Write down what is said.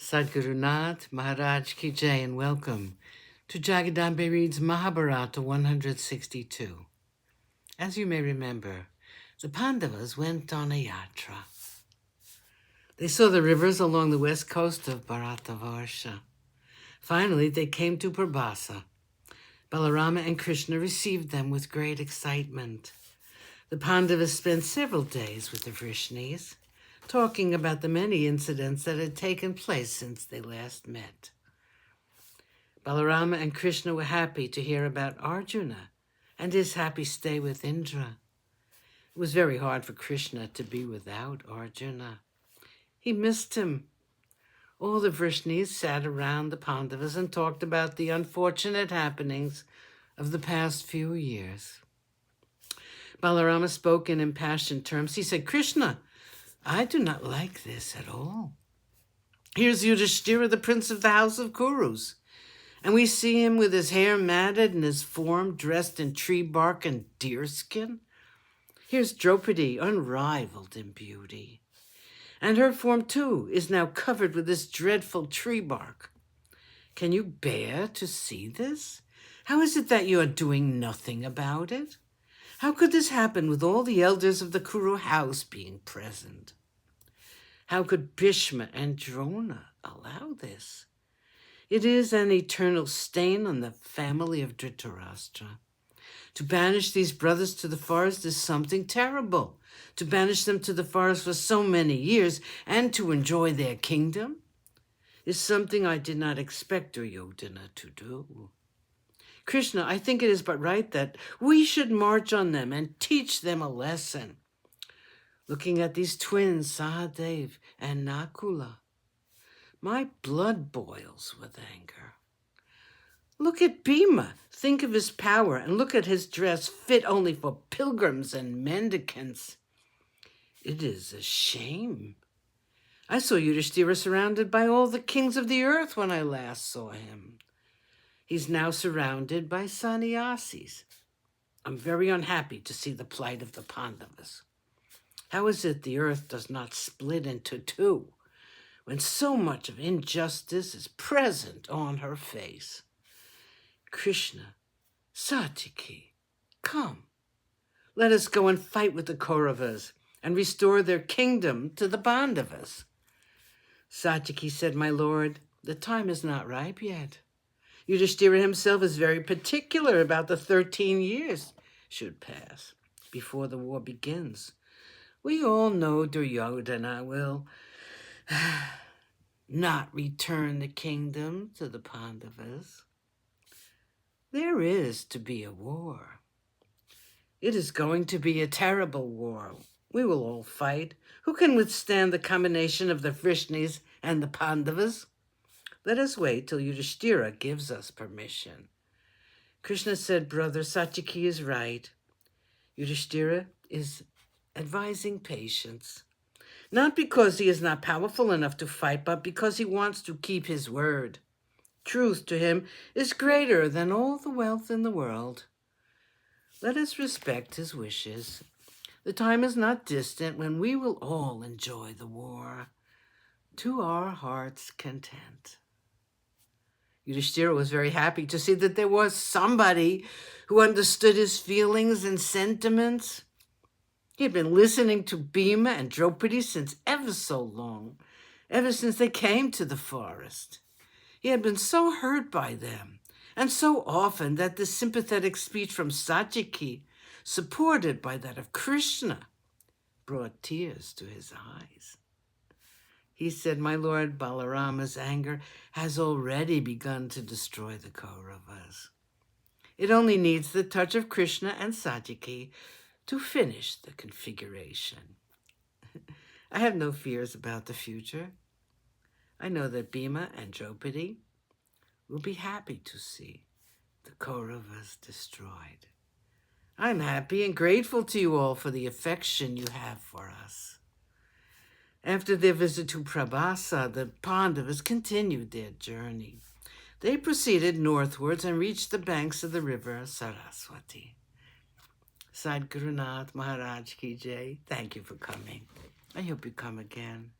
Sadhguru Nath Maharaj Ki Jai, and welcome to Jagadambe Reads Mahabharata 162. As you may remember, the Pandavas went on a yatra. They saw the rivers along the west coast of Bharatavarsha. Finally, they came to Prabhasa. Balarama and Krishna received them with great excitement. The Pandavas spent several days with the Vrishnis, talking about the many incidents that had taken place since they last met. Balarama and Krishna were happy to hear about Arjuna and his happy stay with Indra. It was very hard for Krishna to be without Arjuna. He missed him. All the Vrishnis sat around the Pandavas and talked about the unfortunate happenings of the past few years. Balarama spoke in impassioned terms. He said, Krishna, I do not like this at all. Here's Yudhishthira, the prince of the house of Kurus, and we see him with his hair matted and his form dressed in tree bark and deerskin. Here's Draupadi, unrivaled in beauty, and her form too is now covered with this dreadful tree bark. Can you bear to see this? How is it that you are doing nothing about it? How could this happen with all the elders of the Kuru house being present? How could Bhishma and Drona allow this? It is an eternal stain on the family of Dhritarashtra. To banish these brothers to the forest is something terrible. To banish them to the forest for so many years and to enjoy their kingdom is something I did not expect Duryodhana to do. Krishna, I think it is but right that we should march on them and teach them a lesson. Looking at these twins, Sahadev and Nakula, my blood boils with anger. Look at Bhima. Think of his power and look at his dress fit only for pilgrims and mendicants. It is a shame. I saw Yudhishthira surrounded by all the kings of the earth when I last saw him. He's now surrounded by sannyasis. I'm very unhappy to see the plight of the Pandavas. How is it the earth does not split into two when so much of injustice is present on her face? Krishna, Satyaki, come. Let us go and fight with the Kauravas and restore their kingdom to the Pandavas. Satyaki said, my lord, the time is not ripe yet. Yudhishthira himself is very particular about the 13 years should pass before the war begins. We all know Duryodhana will not return the kingdom to the Pandavas. There is to be a war. It is going to be a terrible war. We will all fight. Who can withstand the combination of the Vrishnis and the Pandavas? Let us wait till Yudhishthira gives us permission. Krishna said, brother, Satyaki is right. Yudhishthira is advising patience, not because he is not powerful enough to fight, but because he wants to keep his word. Truth to him is greater than all the wealth in the world. Let us respect his wishes. The time is not distant when we will all enjoy the war to our heart's content. Yudhishthira was very happy to see that there was somebody who understood his feelings and sentiments. He had been listening to Bhima and Draupadi since ever so long, ever since they came to the forest. He had been so hurt by them, and so often that the sympathetic speech from Satyaki, supported by that of Krishna, brought tears to his eyes. He said, my lord, Balarama's anger has already begun to destroy the Kauravas. It only needs the touch of Krishna and Satyaki to finish the configuration. I have no fears about the future. I know that Bhima and Draupadi will be happy to see the Kauravas destroyed. I'm happy and grateful to you all for the affection you have for us. After their visit to Prabhasa, the Pandavas continued their journey. They proceeded northwards and reached the banks of the river Saraswati. Sadhguru Nath Maharaj Ki Jai. Thank you for coming. I hope you come again.